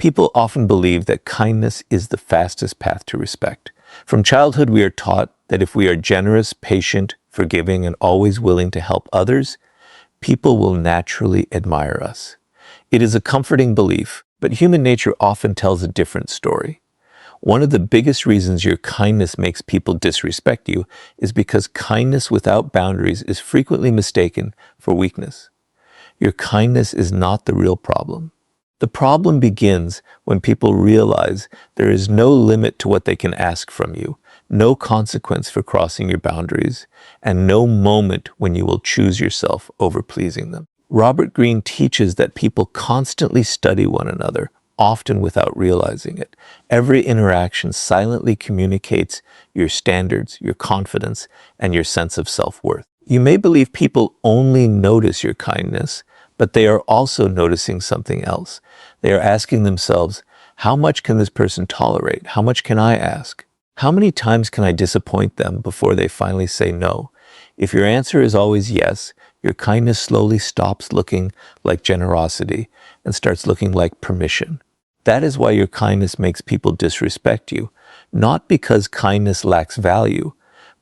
People often believe that kindness is the fastest path to respect. From childhood, we are taught that if we are generous, patient, forgiving, and always willing to help others, people will naturally admire us. It is a comforting belief, but human nature often tells a different story. One of the biggest reasons your kindness makes people disrespect you is because kindness without boundaries is frequently mistaken for weakness. Your kindness is not the real problem. The problem begins when people realize there is no limit to what they can ask from you, no consequence for crossing your boundaries, and no moment when you will choose yourself over pleasing them. Robert Greene teaches that people constantly study one another, often without realizing it. Every interaction silently communicates your standards, your confidence, and your sense of self-worth. You may believe people only notice your kindness, but they are also noticing something else. They are asking themselves, how much can this person tolerate? How much can I ask? How many times can I disappoint them before they finally say no? If your answer is always yes, your kindness slowly stops looking like generosity and starts looking like permission. That is why your kindness makes people disrespect you, not because kindness lacks value,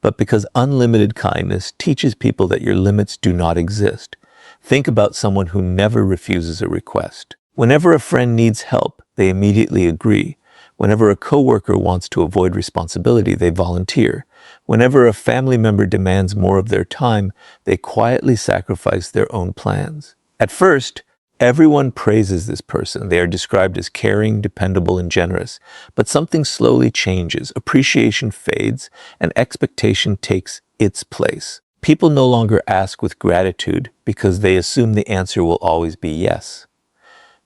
but because unlimited kindness teaches people that your limits do not exist. Think about someone who never refuses a request. Whenever a friend needs help, they immediately agree. Whenever a coworker wants to avoid responsibility, they volunteer. Whenever a family member demands more of their time, they quietly sacrifice their own plans. At first, everyone praises this person. They are described as caring, dependable, and generous. But something slowly changes. Appreciation fades, and expectation takes its place. People no longer ask with gratitude because they assume the answer will always be yes.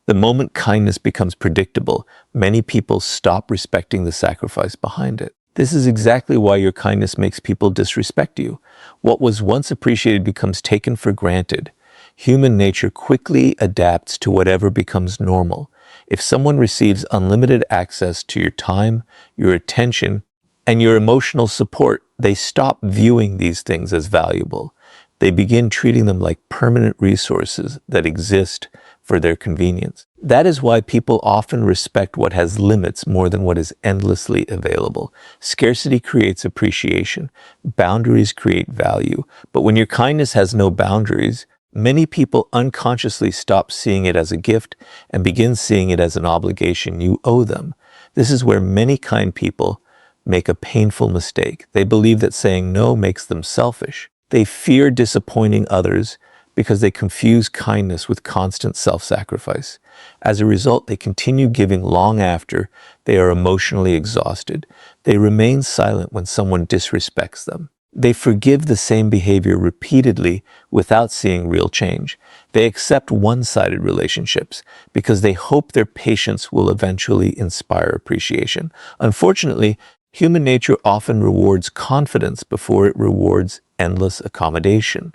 The moment kindness becomes predictable, many people stop respecting the sacrifice behind it. This is exactly why your kindness makes people disrespect you. What was once appreciated becomes taken for granted. Human nature quickly adapts to whatever becomes normal. If someone receives unlimited access to your time, your attention, and your emotional support, they stop viewing these things as valuable. They begin treating them like permanent resources that exist for their convenience. That is why people often respect what has limits more than what is endlessly available. Scarcity creates appreciation. Boundaries create value. But when your kindness has no boundaries, many people unconsciously stop seeing it as a gift and begin seeing it as an obligation you owe them. This is where many kind people make a painful mistake. They believe that saying no makes them selfish. They fear disappointing others because they confuse kindness with constant self-sacrifice. As a result, they continue giving long after they are emotionally exhausted. They remain silent when someone disrespects them. They forgive the same behavior repeatedly without seeing real change. They accept one-sided relationships because they hope their patience will eventually inspire appreciation. Unfortunately, human nature often rewards confidence before it rewards endless accommodation.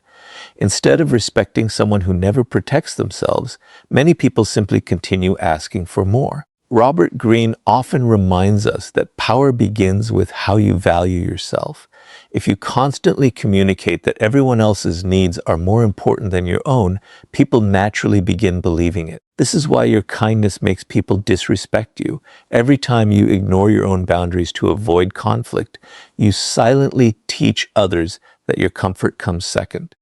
Instead of respecting someone who never protects themselves, many people simply continue asking for more. Robert Greene often reminds us that power begins with how you value yourself. If you constantly communicate that everyone else's needs are more important than your own, people naturally begin believing it. This is why your kindness makes people disrespect you. Every time you ignore your own boundaries to avoid conflict, you silently teach others that your comfort comes second.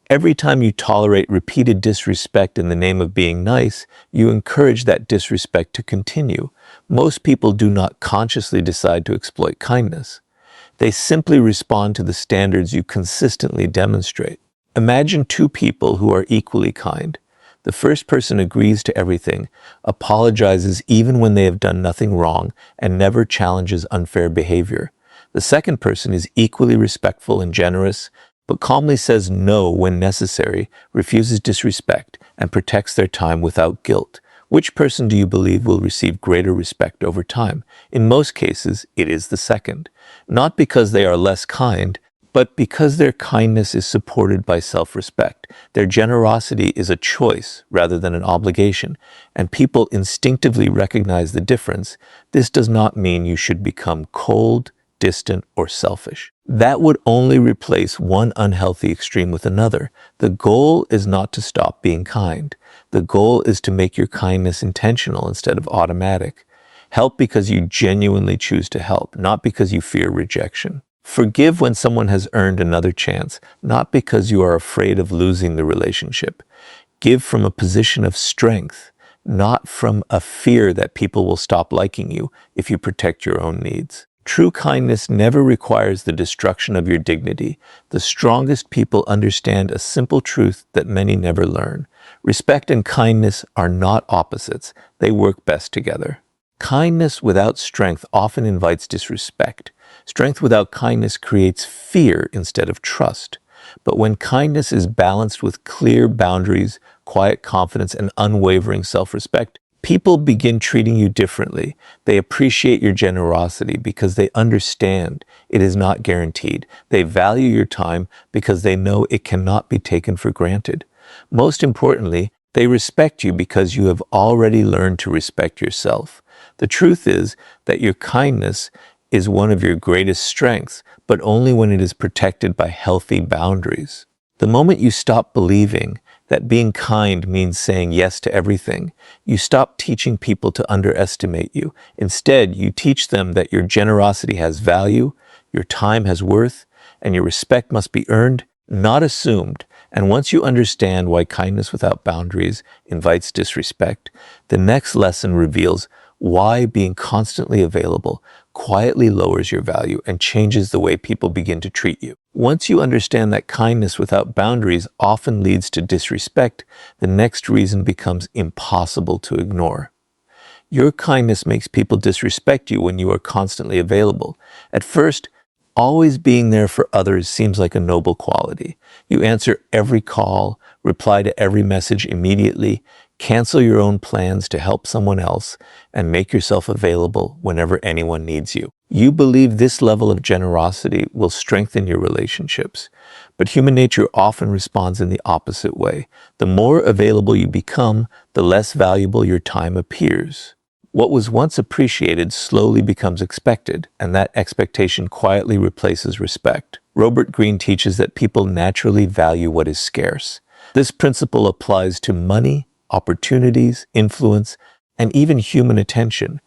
Every time you tolerate repeated disrespect in the name of being nice, you encourage that disrespect to continue. Most people do not consciously decide to exploit kindness. They simply respond to the standards you consistently demonstrate. Imagine two people who are equally kind. The first person agrees to everything, apologizes even when they have done nothing wrong, and never challenges unfair behavior. The second person is equally respectful and generous, but calmly says no when necessary, refuses disrespect, and protects their time without guilt. Which person do you believe will receive greater respect over time? In most cases, it is the second. Not because they are less kind, but because their kindness is supported by self-respect. Their generosity is a choice rather than an obligation, and people instinctively recognize the difference. This does not mean you should become cold, distant, or selfish. That would only replace one unhealthy extreme with another. The goal is not to stop being kind. The goal is to make your kindness intentional instead of automatic. Help because you genuinely choose to help, not because you fear rejection. Forgive when someone has earned another chance, not because you are afraid of losing the relationship. Give from a position of strength, not from a fear that people will stop liking you if you protect your own needs. True kindness never requires the destruction of your dignity. The strongest people understand a simple truth that many never learn. Respect and kindness are not opposites. They work best together. Kindness without strength often invites disrespect. Strength without kindness creates fear instead of trust. But when kindness is balanced with clear boundaries, quiet confidence, and unwavering self-respect, people begin treating you differently. They appreciate your generosity because they understand it is not guaranteed. They value your time because they know it cannot be taken for granted. Most importantly, they respect you because you have already learned to respect yourself. The truth is that your kindness is one of your greatest strengths, but only when it is protected by healthy boundaries. The moment you stop believing that being kind means saying yes to everything, you stop teaching people to underestimate you. Instead, you teach them that your generosity has value, your time has worth, and your respect must be earned, not assumed. And once you understand why kindness without boundaries invites disrespect, the next lesson reveals why being constantly available quietly lowers your value and changes the way people begin to treat you. Once you understand that kindness without boundaries often leads to disrespect, the next reason becomes impossible to ignore. Your kindness makes people disrespect you when you are constantly available. At first, always being there for others seems like a noble quality. You answer every call, reply to every message immediately, cancel your own plans to help someone else, and make yourself available whenever anyone needs you. You believe this level of generosity will strengthen your relationships. But human nature often responds in the opposite way. The more available you become, the less valuable your time appears. What was once appreciated slowly becomes expected, and that expectation quietly replaces respect. Robert Greene teaches that people naturally value what is scarce. This principle applies to money, opportunities, influence, and even human attention.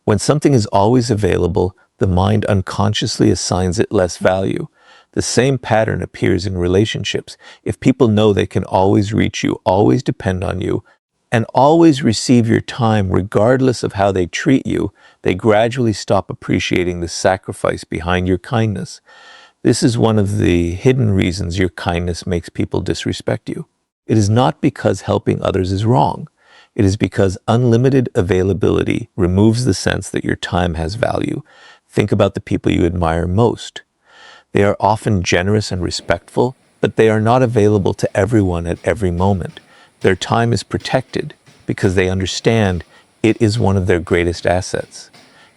When something is always available, the mind unconsciously assigns it less value. The same pattern appears in relationships. If people know they can always reach you, always depend on you, and always receive your time regardless of how they treat you, they gradually stop appreciating the sacrifice behind your kindness. This is one of the hidden reasons your kindness makes people disrespect you. It is not because helping others is wrong. It is because unlimited availability removes the sense that your time has value. Think about the people you admire most. They are often generous and respectful, but they are not available to everyone at every moment. Their time is protected because they understand it is one of their greatest assets.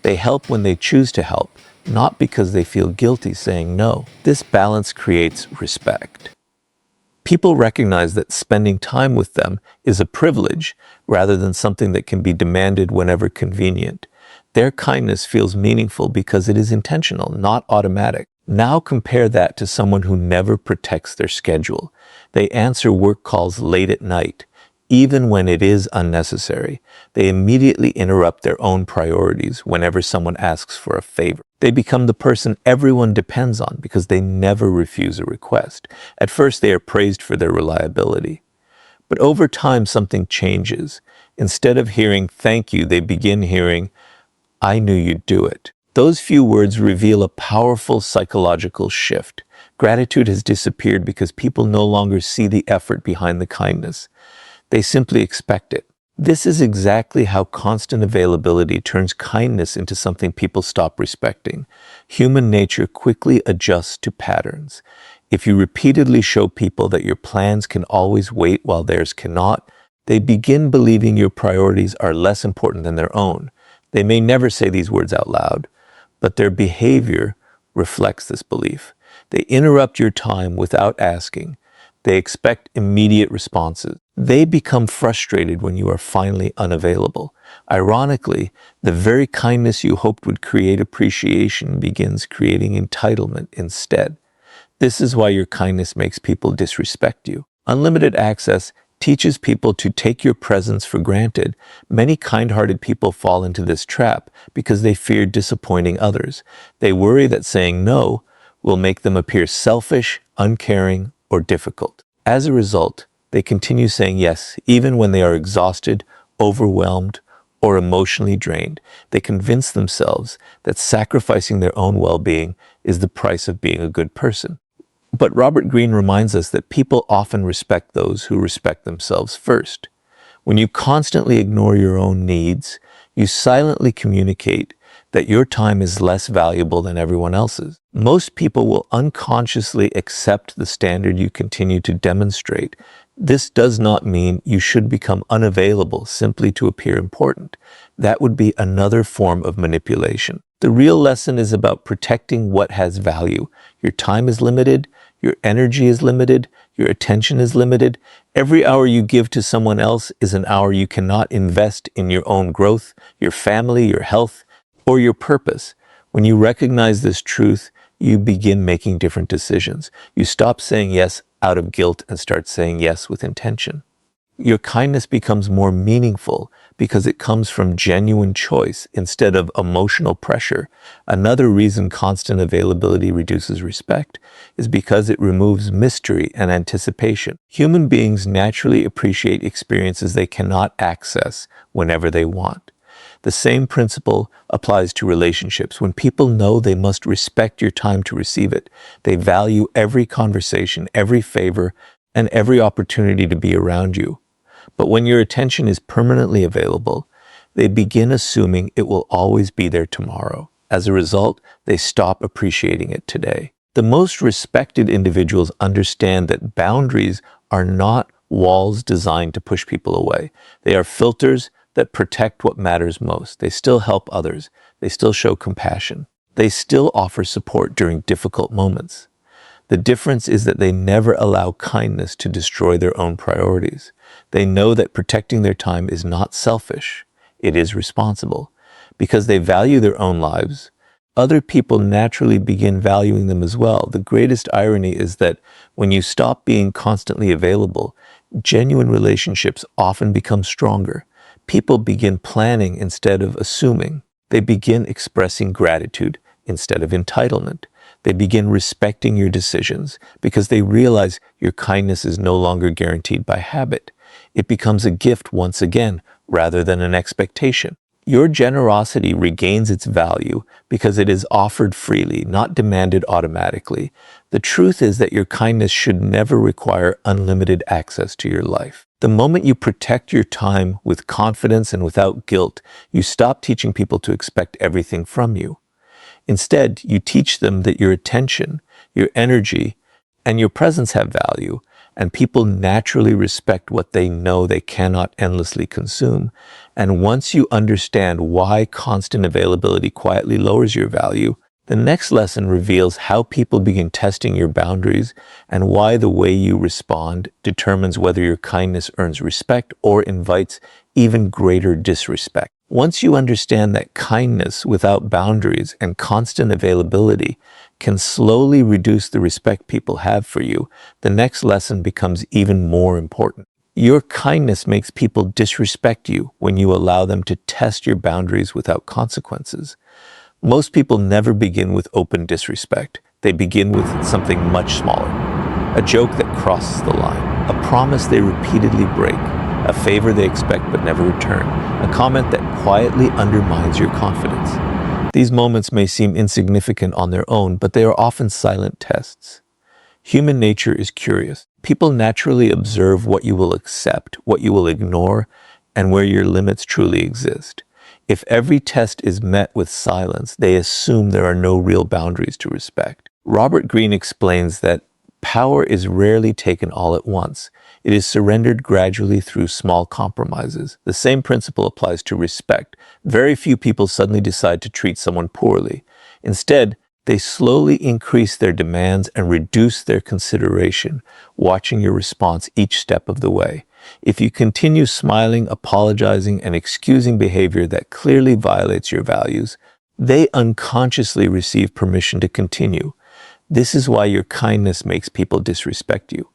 They help when they choose to help, not because they feel guilty saying no. This balance creates respect. People recognize that spending time with them is a privilege rather than something that can be demanded whenever convenient. Their kindness feels meaningful because it is intentional, not automatic. Now compare that to someone who never protects their schedule. They answer work calls late at night, even when it is unnecessary. They immediately interrupt their own priorities whenever someone asks for a favor. They become the person everyone depends on because they never refuse a request. At first, they are praised for their reliability. But over time, something changes. Instead of hearing "thank you," they begin hearing, "I knew you'd do it." Those few words reveal a powerful psychological shift. Gratitude has disappeared because people no longer see the effort behind the kindness. They simply expect it. This is exactly how constant availability turns kindness into something people stop respecting. Human nature quickly adjusts to patterns. If you repeatedly show people that your plans can always wait while theirs cannot, they begin believing your priorities are less important than their own. They may never say these words out loud, but their behavior reflects this belief. They interrupt your time without asking. They expect immediate responses. They become frustrated when you are finally unavailable. Ironically, the very kindness you hoped would create appreciation begins creating entitlement instead. This is why your kindness makes people disrespect you. Unlimited access teaches people to take your presence for granted. Many kind-hearted people fall into this trap because they fear disappointing others. They worry that saying no will make them appear selfish, uncaring, or difficult. As a result, they continue saying yes, even when they are exhausted, overwhelmed, or emotionally drained. They convince themselves that sacrificing their own well-being is the price of being a good person. But Robert Greene reminds us that people often respect those who respect themselves first. When you constantly ignore your own needs, you silently communicate that your time is less valuable than everyone else's. Most people will unconsciously accept the standard you continue to demonstrate. This does not mean you should become unavailable simply to appear important. That would be another form of manipulation. The real lesson is about protecting what has value. Your time is limited, your energy is limited, your attention is limited. Every hour you give to someone else is an hour you cannot invest in your own growth, your family, your health, or your purpose. When you recognize this truth, you begin making different decisions. You stop saying yes out of guilt and start saying yes with intention. Your kindness becomes more meaningful because it comes from genuine choice instead of emotional pressure. Another reason constant availability reduces respect is because it removes mystery and anticipation. Human beings naturally appreciate experiences they cannot access whenever they want. The same principle applies to relationships. When people know they must respect your time to receive it, they value every conversation, every favor, and every opportunity to be around you. But when your attention is permanently available, they begin assuming it will always be there tomorrow. As a result, they stop appreciating it today. The most respected individuals understand that boundaries are not walls designed to push people away. They are filters that protect what matters most. They still help others. They still show compassion. They still offer support during difficult moments. The difference is that they never allow kindness to destroy their own priorities. They know that protecting their time is not selfish, it is responsible. Because they value their own lives, other people naturally begin valuing them as well. The greatest irony is that when you stop being constantly available, genuine relationships often become stronger. People begin planning instead of assuming. They begin expressing gratitude instead of entitlement. They begin respecting your decisions because they realize your kindness is no longer guaranteed by habit. It becomes a gift once again, rather than an expectation. Your generosity regains its value because it is offered freely, not demanded automatically. The truth is that your kindness should never require unlimited access to your life. The moment you protect your time with confidence and without guilt, you stop teaching people to expect everything from you. Instead, you teach them that your attention, your energy, and your presence have value, and people naturally respect what they know they cannot endlessly consume. And once you understand why constant availability quietly lowers your value, the next lesson reveals how people begin testing your boundaries and why the way you respond determines whether your kindness earns respect or invites even greater disrespect. Once you understand that kindness without boundaries and constant availability can slowly reduce the respect people have for you, the next lesson becomes even more important. Your kindness makes people disrespect you when you allow them to test your boundaries without consequences. Most people never begin with open disrespect. They begin with something much smaller. A joke that crosses the line, a promise they repeatedly break, a favor they expect but never return, a comment that quietly undermines your confidence. These moments may seem insignificant on their own, but they are often silent tests. Human nature is curious. People naturally observe what you will accept, what you will ignore, and where your limits truly exist. If every test is met with silence, they assume there are no real boundaries to respect. Robert Greene explains that power is rarely taken all at once. It is surrendered gradually through small compromises. The same principle applies to respect. Very few people suddenly decide to treat someone poorly. Instead, They slowly increase their demands and reduce their consideration, watching your response each step of the way. If you continue smiling, apologizing, and excusing behavior that clearly violates your values, they unconsciously receive permission to continue. This is why your kindness makes people disrespect you.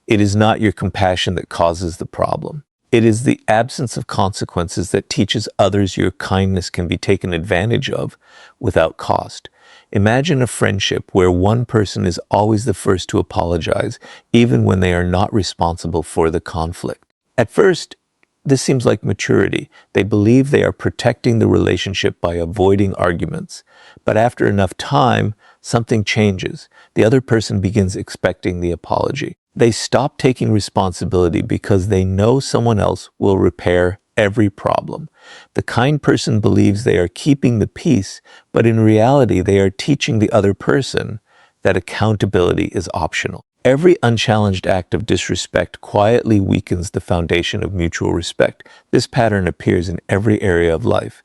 It is not your compassion that causes the problem. It is the absence of consequences that teaches others your kindness can be taken advantage of without cost. Imagine a friendship where one person is always the first to apologize, even when they are not responsible for the conflict. At first, this seems like maturity. They believe they are protecting the relationship by avoiding arguments. But after enough time, something changes. The other person begins expecting the apology. They stop taking responsibility because they know someone else will repair every problem. The kind person believes they are keeping the peace, but in reality, they are teaching the other person that accountability is optional. Every unchallenged act of disrespect quietly weakens the foundation of mutual respect. This pattern appears in every area of life.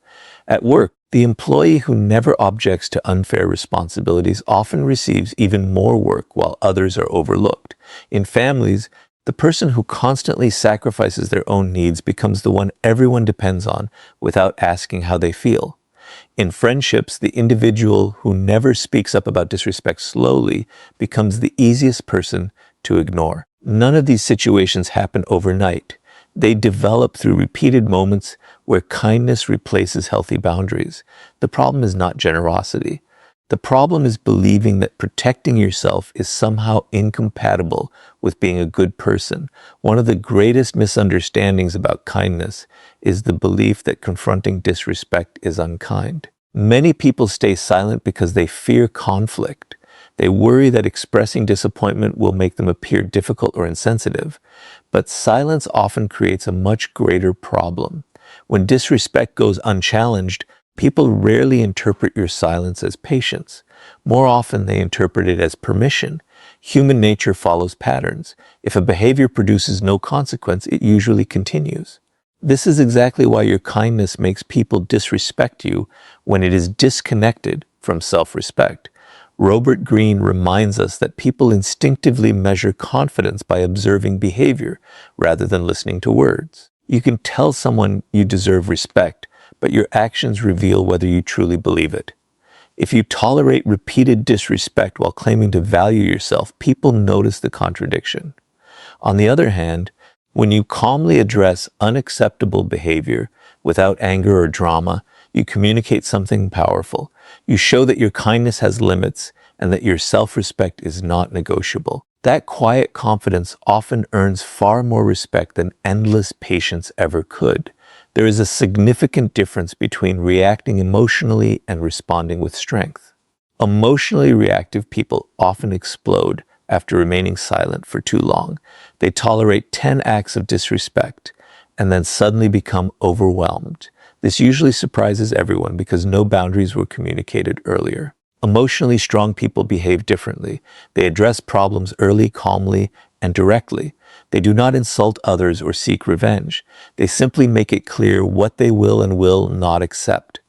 At work, the employee who never objects to unfair responsibilities often receives even more work while others are overlooked. In families, the person who constantly sacrifices their own needs becomes the one everyone depends on without asking how they feel. In friendships, the individual who never speaks up about disrespect slowly becomes the easiest person to ignore. None of these situations happen overnight. They develop through repeated moments where kindness replaces healthy boundaries. The problem is not generosity. The problem is believing that protecting yourself is somehow incompatible with being a good person. One of the greatest misunderstandings about kindness is the belief that confronting disrespect is unkind. Many people stay silent because they fear conflict. They worry that expressing disappointment will make them appear difficult or insensitive. But silence often creates a much greater problem. When disrespect goes unchallenged, people rarely interpret your silence as patience. More often, they interpret it as permission. Human nature follows patterns. If a behavior produces no consequence, it usually continues. This is exactly why your kindness makes people disrespect you when it is disconnected from self-respect. Robert Greene reminds us that people instinctively measure confidence by observing behavior rather than listening to words. You can tell someone you deserve respect, but your actions reveal whether you truly believe it. If you tolerate repeated disrespect while claiming to value yourself, people notice the contradiction. On the other hand, when you calmly address unacceptable behavior without anger or drama, you communicate something powerful. You show that your kindness has limits and that your self-respect is not negotiable. That quiet confidence often earns far more respect than endless patience ever could. There is a significant difference between reacting emotionally and responding with strength. Emotionally reactive people often explode after remaining silent for too long. They tolerate 10 acts of disrespect and then suddenly become overwhelmed. This usually surprises everyone because no boundaries were communicated earlier. Emotionally strong people behave differently. They address problems early, calmly, and directly. They do not insult others or seek revenge. They simply make it clear what they will and will not accept.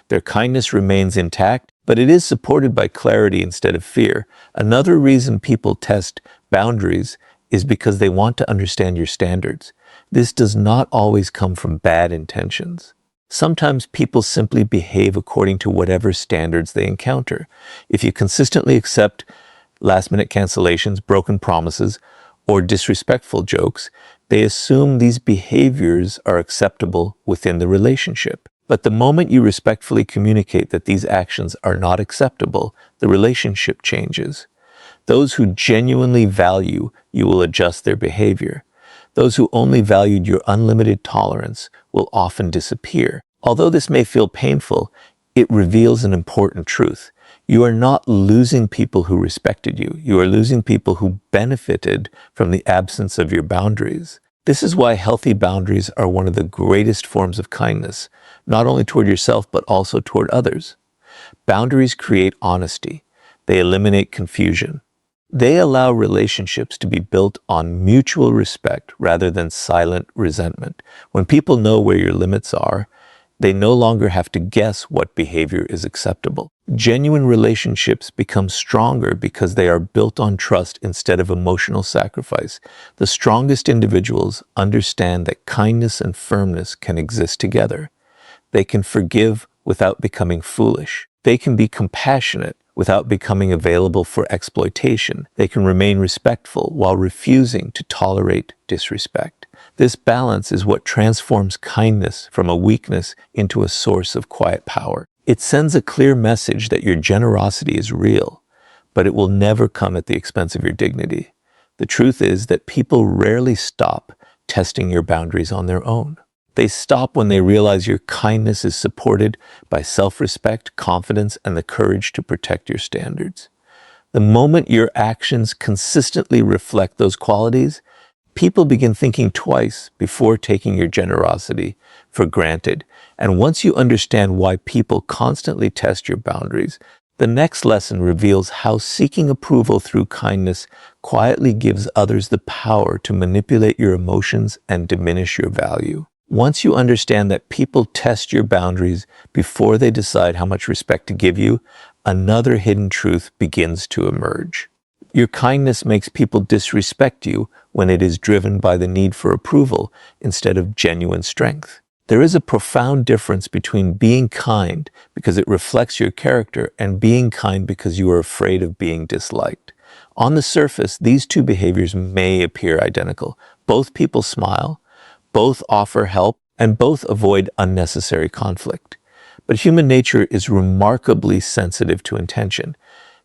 Their kindness remains intact, but it is supported by clarity instead of fear. Another reason people test boundaries is because they want to understand your standards. This does not always come from bad intentions. Sometimes people simply behave according to whatever standards they encounter. If you consistently accept last-minute cancellations, broken promises, or disrespectful jokes, they assume these behaviors are acceptable within the relationship. But the moment you respectfully communicate that these actions are not acceptable, the relationship changes. Those who genuinely value you will adjust their behavior. Those who only valued your unlimited tolerance will often disappear. Although this may feel painful, it reveals an important truth. You are not losing people who respected you. You are losing people who benefited from the absence of your boundaries. This is why healthy boundaries are one of the greatest forms of kindness, not only toward yourself, but also toward others. Boundaries create honesty. They eliminate confusion. They allow relationships to be built on mutual respect rather than silent resentment. When people know where your limits are, They no longer have to guess what behavior is acceptable. Genuine relationships become stronger because they are built on trust instead of emotional sacrifice. The strongest individuals understand that kindness and firmness can exist together. They can forgive without becoming foolish. They can be compassionate without becoming available for exploitation. They can remain respectful while refusing to tolerate disrespect. This balance is what transforms kindness from a weakness into a source of quiet power. It sends a clear message that your generosity is real, but it will never come at the expense of your dignity. The truth is that people rarely stop testing your boundaries on their own. They stop when they realize your kindness is supported by self-respect, confidence, and the courage to protect your standards. The moment your actions consistently reflect those qualities, people begin thinking twice before taking your generosity for granted. And once you understand why people constantly test your boundaries, the next lesson reveals how seeking approval through kindness quietly gives others the power to manipulate your emotions and diminish your value. Once you understand that people test your boundaries before they decide how much respect to give you, another hidden truth begins to emerge. Your kindness makes people disrespect you when it is driven by the need for approval instead of genuine strength. There is a profound difference between being kind because it reflects your character and being kind because you are afraid of being disliked. On the surface, these two behaviors may appear identical. Both people smile, both offer help, and both avoid unnecessary conflict. But human nature is remarkably sensitive to intention.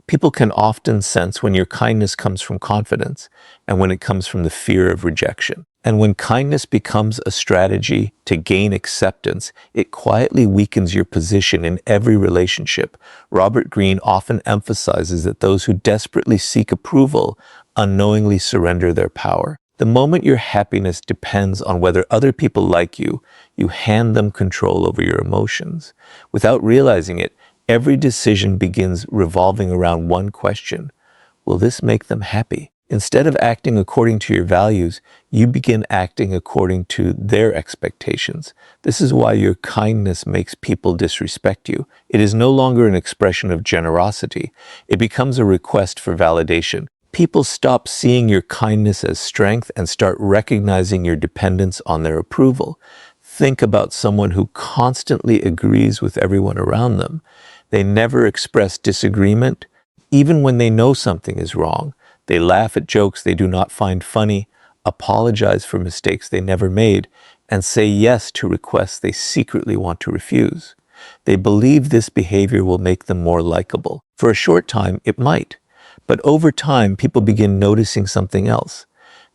People can often sense when your kindness comes from confidence and when it comes from the fear of rejection. And when kindness becomes a strategy to gain acceptance, it quietly weakens your position in every relationship. Robert Greene often emphasizes that those who desperately seek approval unknowingly surrender their power. The moment your happiness depends on whether other people like you, you hand them control over your emotions. Without realizing it, every decision begins revolving around one question: will this make them happy? Instead of acting according to your values, you begin acting according to their expectations. This is why your kindness makes people disrespect you. It is no longer an expression of generosity. It becomes a request for validation. People stop seeing your kindness as strength and start recognizing your dependence on their approval. Think about someone who constantly agrees with everyone around them. They never express disagreement, even when they know something is wrong. They laugh at jokes they do not find funny, apologize for mistakes they never made, and say yes to requests they secretly want to refuse. They believe this behavior will make them more likable. For a short time, it might. But over time, people begin noticing something else.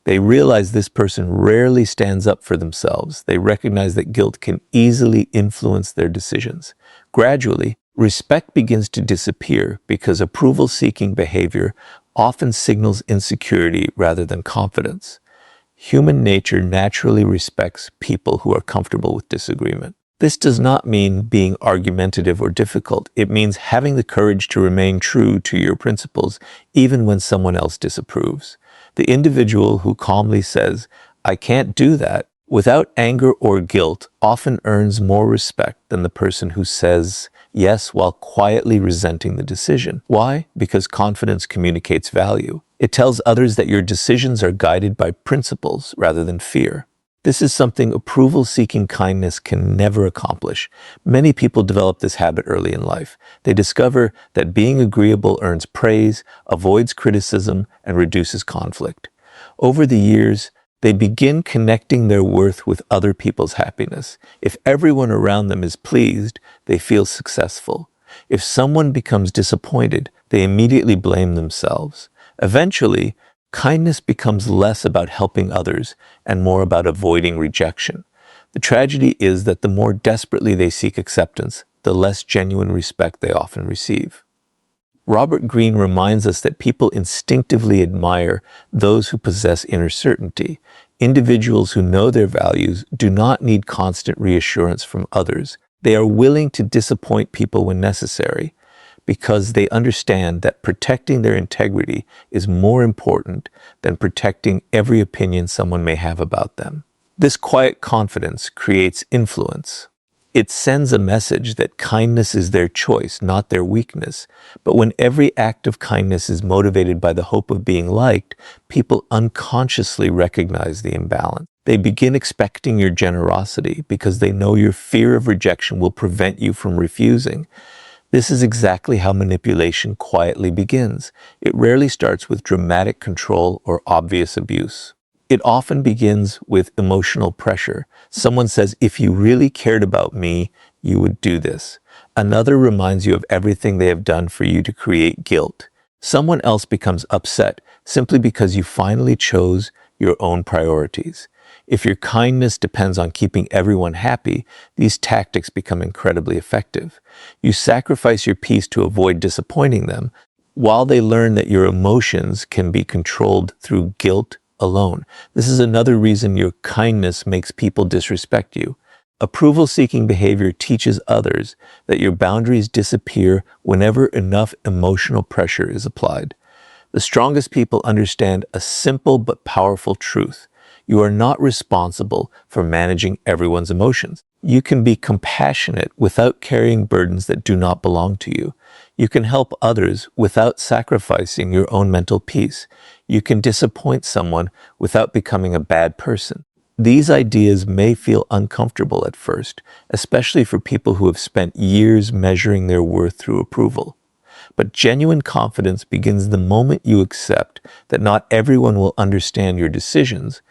They realize this person rarely stands up for themselves. They recognize that guilt can easily influence their decisions. Gradually, respect begins to disappear because approval-seeking behavior often signals insecurity rather than confidence. Human nature naturally respects people who are comfortable with disagreement. This does not mean being argumentative or difficult. It means having the courage to remain true to your principles even when someone else disapproves. The individual who calmly says, "I can't do that," without anger or guilt often earns more respect than the person who says yes while quietly resenting the decision. Why? Because confidence communicates value. It tells others that your decisions are guided by principles rather than fear. This is something approval-seeking kindness can never accomplish. Many people develop this habit early in life. They discover that being agreeable earns praise, avoids criticism, and reduces conflict. Over the years, they begin connecting their worth with other people's happiness. If everyone around them is pleased, they feel successful. If someone becomes disappointed, they immediately blame themselves. Eventually, kindness becomes less about helping others and more about avoiding rejection. The tragedy is that the more desperately they seek acceptance, the less genuine respect they often receive. Robert Greene reminds us that people instinctively admire those who possess inner certainty. Individuals who know their values do not need constant reassurance from others. They are willing to disappoint people when necessary, because they understand that protecting their integrity is more important than protecting every opinion someone may have about them. This quiet confidence creates influence. It sends a message that kindness is their choice, not their weakness. But when every act of kindness is motivated by the hope of being liked, people unconsciously recognize the imbalance. They begin expecting your generosity because they know your fear of rejection will prevent you from refusing. This is exactly how manipulation quietly begins. It rarely starts with dramatic control or obvious abuse. It often begins with emotional pressure. Someone says, if you really cared about me, you would do this. Another reminds you of everything they have done for you to create guilt. Someone else becomes upset simply because you finally chose your own priorities. If your kindness depends on keeping everyone happy, these tactics become incredibly effective. You sacrifice your peace to avoid disappointing them, while they learn that your emotions can be controlled through guilt alone. This is another reason your kindness makes people disrespect you. Approval-seeking behavior teaches others that your boundaries disappear whenever enough emotional pressure is applied. The strongest people understand a simple but powerful truth. You are not responsible for managing everyone's emotions. You can be compassionate without carrying burdens that do not belong to you. You can help others without sacrificing your own mental peace. You can disappoint someone without becoming a bad person. These ideas may feel uncomfortable at first, especially for people who have spent years measuring their worth through approval. But genuine confidence begins the moment you accept that not everyone will understand your decisions,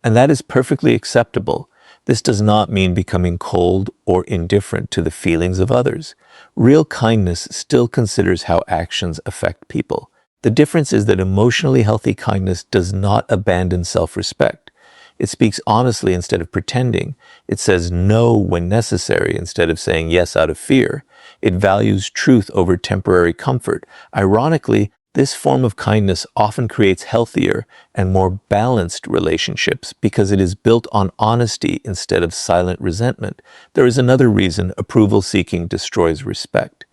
and that is perfectly acceptable. This does not mean becoming cold or indifferent to the feelings of others. Real kindness still considers how actions affect people. The difference is that emotionally healthy kindness does not abandon self-respect. It speaks honestly instead of pretending. It says no when necessary instead of saying yes out of fear. It values truth over temporary comfort. Ironically, this form of kindness often creates healthier and more balanced relationships because it is built on honesty instead of silent resentment. There is another reason approval-seeking destroys respect.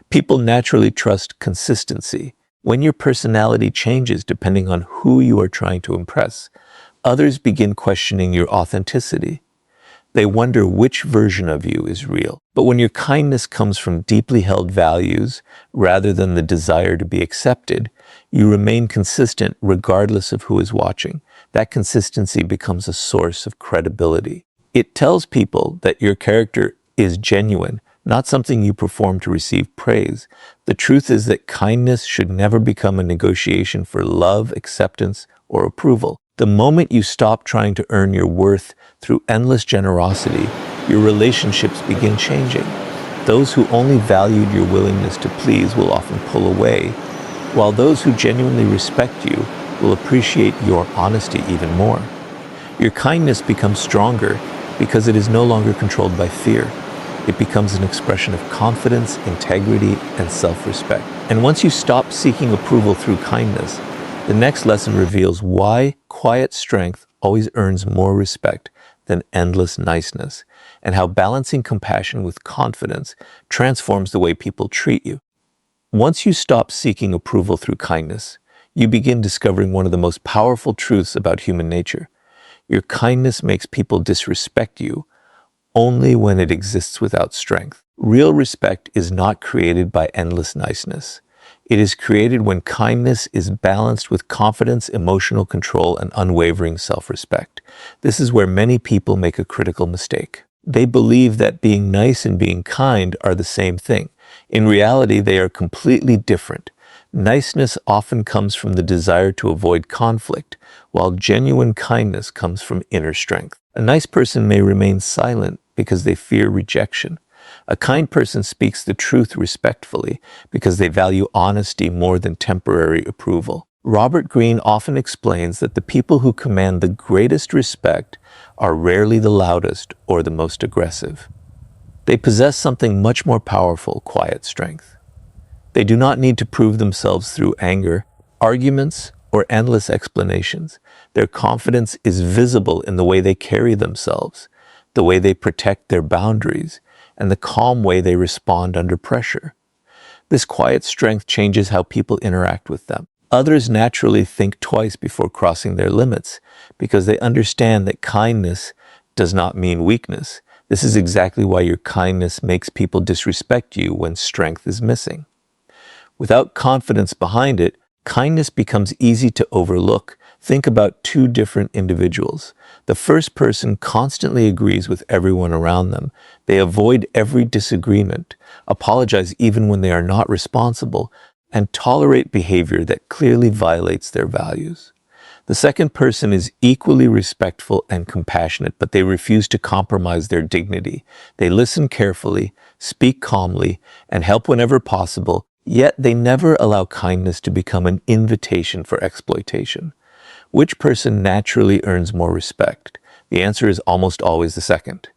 People naturally trust consistency. When your personality changes depending on who you are trying to impress, others begin questioning your authenticity. They wonder which version of you is real. But when your kindness comes from deeply held values rather than the desire to be accepted, you remain consistent regardless of who is watching. That consistency becomes a source of credibility. It tells people that your character is genuine, not something you perform to receive praise. The truth is that kindness should never become a negotiation for love, acceptance, or approval. The moment you stop trying to earn your worth through endless generosity, your relationships begin changing. Those who only valued your willingness to please will often pull away, while those who genuinely respect you will appreciate your honesty even more. Your kindness becomes stronger because it is no longer controlled by fear. It becomes an expression of confidence, integrity, and self-respect. And once you stop seeking approval through kindness, the next lesson reveals why quiet strength always earns more respect than endless niceness, and how balancing compassion with confidence transforms the way people treat you. Once you stop seeking approval through kindness, you begin discovering one of the most powerful truths about human nature. Your kindness makes people disrespect you only when it exists without strength. Real respect is not created by endless niceness. It is created when kindness is balanced with confidence, emotional control, and unwavering self-respect. This is where many people make a critical mistake. They believe that being nice and being kind are the same thing. In reality, they are completely different. Niceness often comes from the desire to avoid conflict, while genuine kindness comes from inner strength. A nice person may remain silent because they fear rejection. A kind person speaks the truth respectfully because they value honesty more than temporary approval. Robert Greene often explains that the people who command the greatest respect are rarely the loudest or the most aggressive. They possess something much more powerful, quiet strength. They do not need to prove themselves through anger, arguments, or endless explanations. Their confidence is visible in the way they carry themselves, the way they protect their boundaries, and the calm way they respond under pressure. This quiet strength changes how people interact with them. Others naturally think twice before crossing their limits because they understand that kindness does not mean weakness. This is exactly why your kindness makes people disrespect you when strength is missing. Without confidence behind it, kindness becomes easy to overlook. Think about two different individuals. The first person constantly agrees with everyone around them. They avoid every disagreement, apologize even when they are not responsible, and tolerate behavior that clearly violates their values. The second person is equally respectful and compassionate, but they refuse to compromise their dignity. They listen carefully, speak calmly, and help whenever possible, yet they never allow kindness to become an invitation for exploitation. Which person naturally earns more respect? The answer is almost always the second.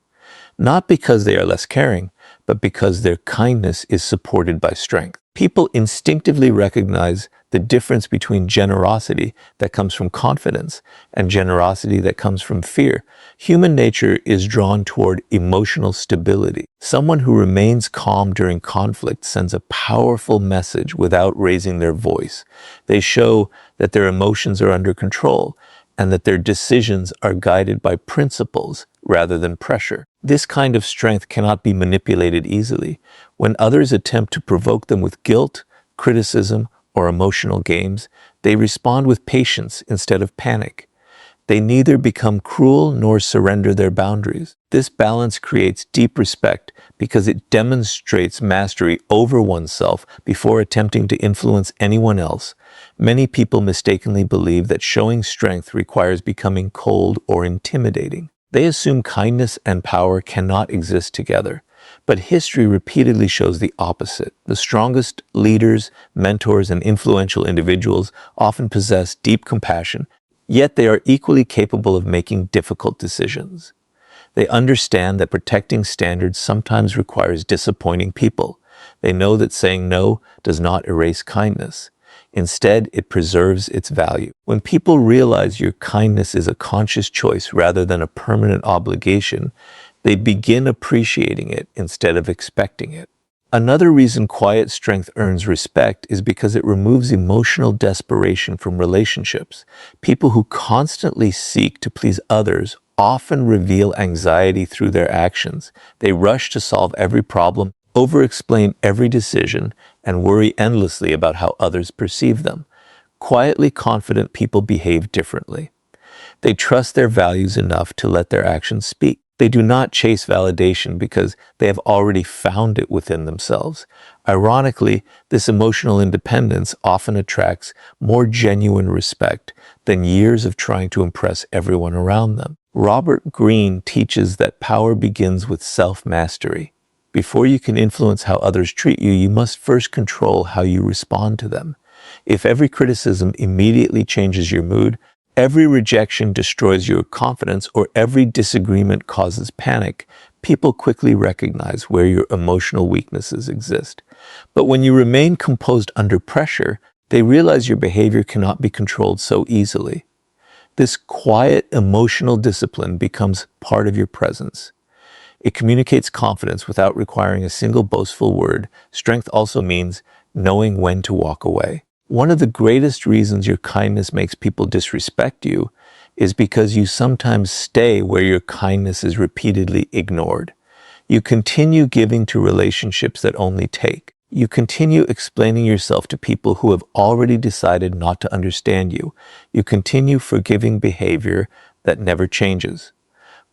Not because they are less caring, but because their kindness is supported by strength. People instinctively recognize the difference between generosity that comes from confidence and generosity that comes from fear. Human nature is drawn toward emotional stability. Someone who remains calm during conflict sends a powerful message without raising their voice. They show that their emotions are under control and that their decisions are guided by principles rather than pressure. This kind of strength cannot be manipulated easily. When others attempt to provoke them with guilt, criticism, or emotional games, they respond with patience instead of panic. They neither become cruel nor surrender their boundaries. This balance creates deep respect because it demonstrates mastery over oneself before attempting to influence anyone else. Many people mistakenly believe that showing strength requires becoming cold or intimidating. They assume kindness and power cannot exist together. But history repeatedly shows the opposite. The strongest leaders, mentors, and influential individuals often possess deep compassion, yet they are equally capable of making difficult decisions. They understand that protecting standards sometimes requires disappointing people. They know that saying no does not erase kindness. Instead, it preserves its value. When people realize your kindness is a conscious choice rather than a permanent obligation, they begin appreciating it instead of expecting it. Another reason quiet strength earns respect is because it removes emotional desperation from relationships. People who constantly seek to please others often reveal anxiety through their actions. They rush to solve every problem, over-explain every decision, and worry endlessly about how others perceive them. Quietly confident people behave differently. They trust their values enough to let their actions speak. They do not chase validation because they have already found it within themselves. Ironically, this emotional independence often attracts more genuine respect than years of trying to impress everyone around them. Robert Greene teaches that power begins with self-mastery. Before you can influence how others treat you, you must first control how you respond to them. If every criticism immediately changes your mood, every rejection destroys your confidence, or every disagreement causes panic, people quickly recognize where your emotional weaknesses exist. But when you remain composed under pressure, they realize your behavior cannot be controlled so easily. This quiet emotional discipline becomes part of your presence. It communicates confidence without requiring a single boastful word. Strength also means knowing when to walk away. One of the greatest reasons your kindness makes people disrespect you is because you sometimes stay where your kindness is repeatedly ignored. You continue giving to relationships that only take. You continue explaining yourself to people who have already decided not to understand you. You continue forgiving behavior that never changes.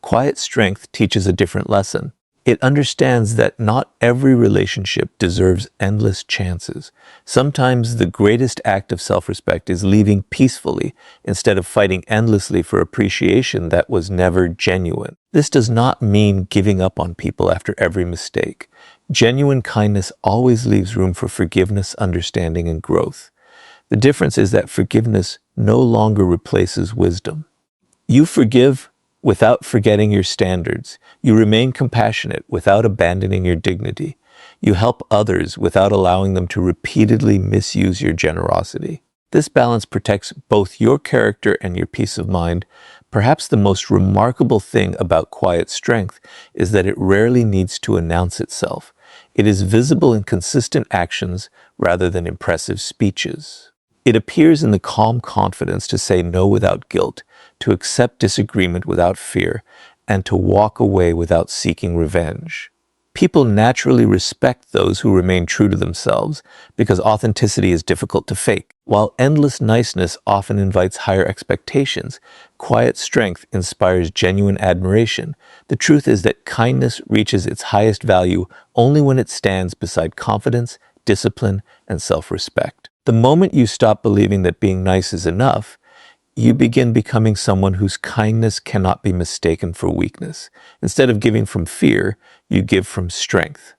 Quiet strength teaches a different lesson. It understands that not every relationship deserves endless chances. Sometimes the greatest act of self-respect is leaving peacefully instead of fighting endlessly for appreciation that was never genuine. This does not mean giving up on people after every mistake. Genuine kindness always leaves room for forgiveness, understanding, and growth. The difference is that forgiveness no longer replaces wisdom. You forgive without forgetting your standards. You remain compassionate without abandoning your dignity. You help others without allowing them to repeatedly misuse your generosity. This balance protects both your character and your peace of mind. Perhaps the most remarkable thing about quiet strength is that it rarely needs to announce itself. It is visible in consistent actions rather than impressive speeches. It appears in the calm confidence to say no without guilt, to accept disagreement without fear, and to walk away without seeking revenge. People naturally respect those who remain true to themselves because authenticity is difficult to fake. While endless niceness often invites higher expectations, quiet strength inspires genuine admiration. The truth is that kindness reaches its highest value only when it stands beside confidence, discipline, and self-respect. The moment you stop believing that being nice is enough, you begin becoming someone whose kindness cannot be mistaken for weakness. Instead of giving from fear, you give from strength.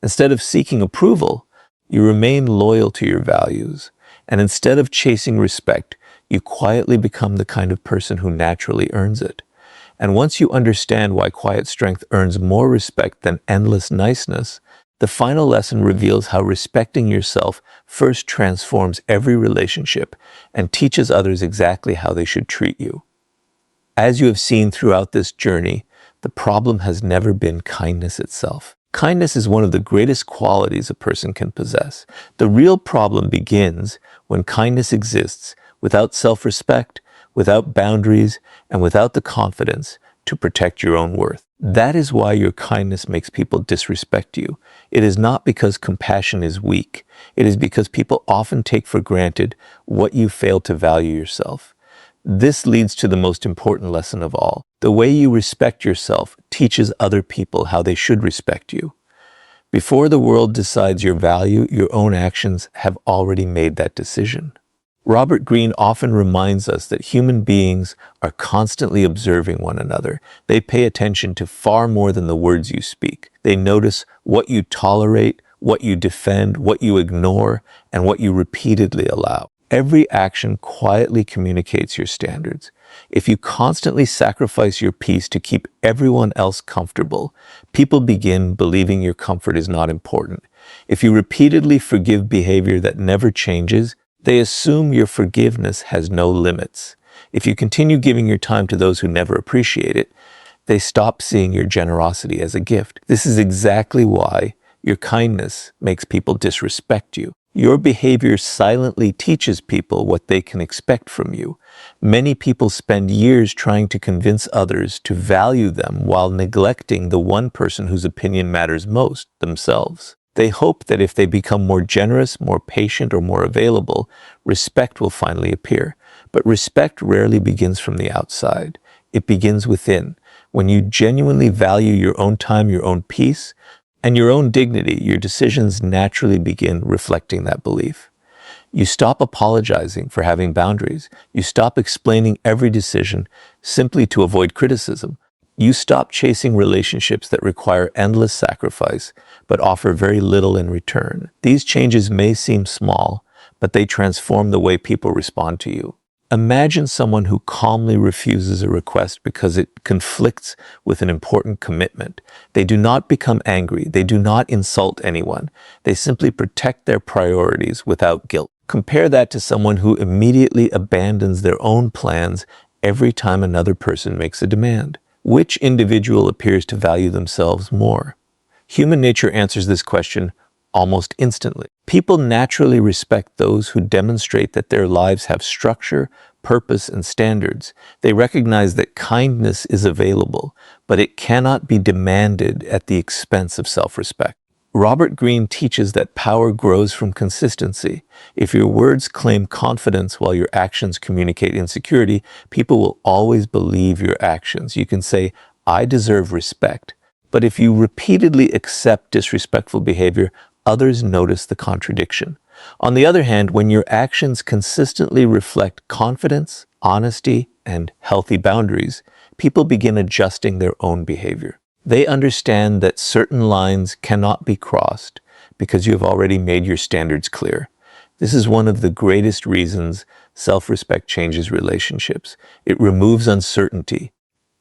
Instead of seeking approval, you remain loyal to your values. And instead of chasing respect, you quietly become the kind of person who naturally earns it. And once you understand why quiet strength earns more respect than endless niceness, the final lesson reveals how respecting yourself first transforms every relationship and teaches others exactly how they should treat you. As you have seen throughout this journey, the problem has never been kindness itself. Kindness is one of the greatest qualities a person can possess. The real problem begins when kindness exists without self-respect, without boundaries, and without the confidence to protect your own worth. That is why your kindness makes people disrespect you. It is not because compassion is weak. It is because people often take for granted what you fail to value yourself. This leads to the most important lesson of all. The way you respect yourself teaches other people how they should respect you. Before the world decides your value, your own actions have already made that decision. Robert Greene often reminds us that human beings are constantly observing one another. They pay attention to far more than the words you speak. They notice what you tolerate, what you defend, what you ignore, and what you repeatedly allow. Every action quietly communicates your standards. If you constantly sacrifice your peace to keep everyone else comfortable, people begin believing your comfort is not important. If you repeatedly forgive behavior that never changes, they assume your forgiveness has no limits. If you continue giving your time to those who never appreciate it, they stop seeing your generosity as a gift. This is exactly why your kindness makes people disrespect you. Your behavior silently teaches people what they can expect from you. Many people spend years trying to convince others to value them while neglecting the one person whose opinion matters most, themselves. They hope that if they become more generous, more patient, or more available, respect will finally appear. But respect rarely begins from the outside. It begins within. When you genuinely value your own time, your own peace, and your own dignity, your decisions naturally begin reflecting that belief. You stop apologizing for having boundaries. You stop explaining every decision simply to avoid criticism. You stop chasing relationships that require endless sacrifice, but offer very little in return. These changes may seem small, but they transform the way people respond to you. Imagine someone who calmly refuses a request because it conflicts with an important commitment. They do not become angry. They do not insult anyone. They simply protect their priorities without guilt. Compare that to someone who immediately abandons their own plans every time another person makes a demand. Which individual appears to value themselves more? Human nature answers this question almost instantly. People naturally respect those who demonstrate that their lives have structure, purpose, and standards. They recognize that kindness is available, but it cannot be demanded at the expense of self-respect. Robert Greene teaches that power grows from consistency. If your words claim confidence while your actions communicate insecurity, people will always believe your actions. You can say, "I deserve respect." But if you repeatedly accept disrespectful behavior, others notice the contradiction. On the other hand, when your actions consistently reflect confidence, honesty, and healthy boundaries, people begin adjusting their own behavior. They understand that certain lines cannot be crossed because you have already made your standards clear. This is one of the greatest reasons self-respect changes relationships. It removes uncertainty.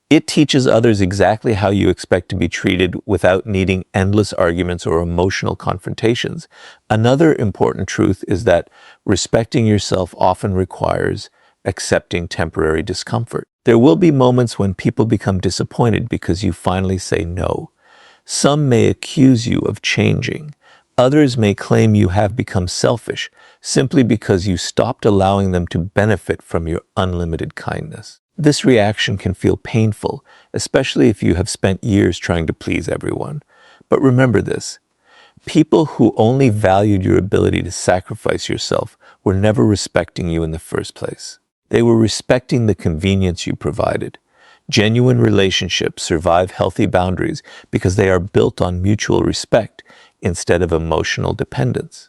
It teaches others exactly how you expect to be treated without needing endless arguments or emotional confrontations. Another important truth is that respecting yourself often requires accepting temporary discomfort. There will be moments when people become disappointed because you finally say no. Some may accuse you of changing. Others may claim you have become selfish simply because you stopped allowing them to benefit from your unlimited kindness. This reaction can feel painful, especially if you have spent years trying to please everyone. But remember this: people who only valued your ability to sacrifice yourself were never respecting you in the first place. They were respecting the convenience you provided. Genuine relationships survive healthy boundaries because they are built on mutual respect instead of emotional dependence.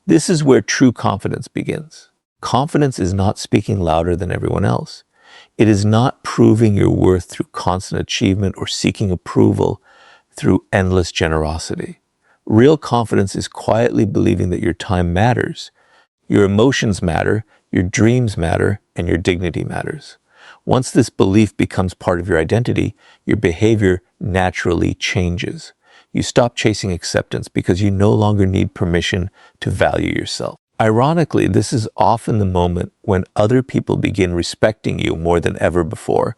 This is where true confidence begins. Confidence is not speaking louder than everyone else. It is not proving your worth through constant achievement or seeking approval through endless generosity. Real confidence is quietly believing that your time matters, your emotions matter, your dreams matter, and your dignity matters. Once this belief becomes part of your identity, your behavior naturally changes. You stop chasing acceptance because you no longer need permission to value yourself. Ironically, this is often the moment when other people begin respecting you more than ever before.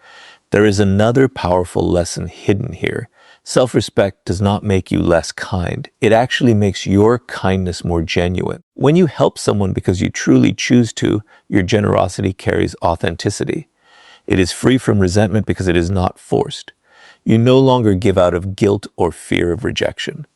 There is another powerful lesson hidden here. Self-respect does not make you less kind. It actually makes your kindness more genuine. When you help someone because you truly choose to, your generosity carries authenticity. It is free from resentment because it is not forced. You no longer give out of guilt or fear of rejection.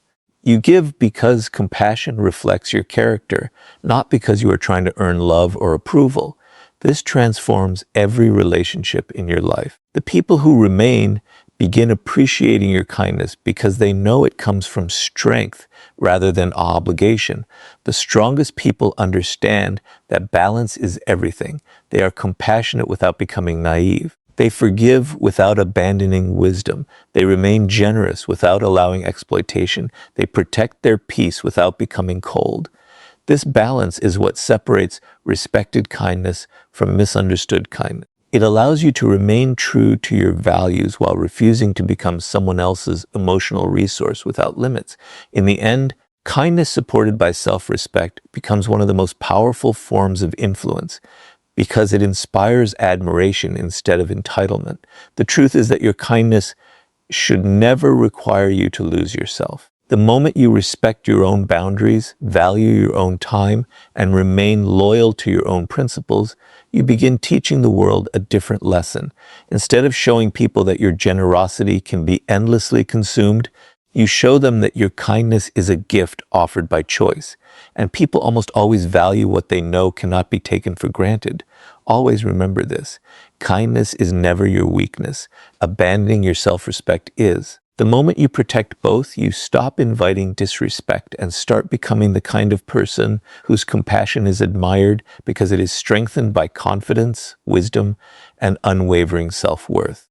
You give because compassion reflects your character, not because you are trying to earn love or approval. This transforms every relationship in your life. The people who remain begin appreciating your kindness because they know it comes from strength rather than obligation. The strongest people understand that balance is everything. They are compassionate without becoming naive. They forgive without abandoning wisdom. They remain generous without allowing exploitation. They protect their peace without becoming cold. This balance is what separates respected kindness from misunderstood kindness. It allows you to remain true to your values while refusing to become someone else's emotional resource without limits. In the end, kindness supported by self-respect becomes one of the most powerful forms of influence because it inspires admiration instead of entitlement. The truth is that your kindness should never require you to lose yourself. The moment you respect your own boundaries, value your own time, and remain loyal to your own principles, you begin teaching the world a different lesson. Instead of showing people that your generosity can be endlessly consumed, you show them that your kindness is a gift offered by choice. And people almost always value what they know cannot be taken for granted. Always remember this: kindness is never your weakness. Abandoning your self-respect is. The moment you protect both, you stop inviting disrespect and start becoming the kind of person whose compassion is admired because it is strengthened by confidence, wisdom, and unwavering self-worth.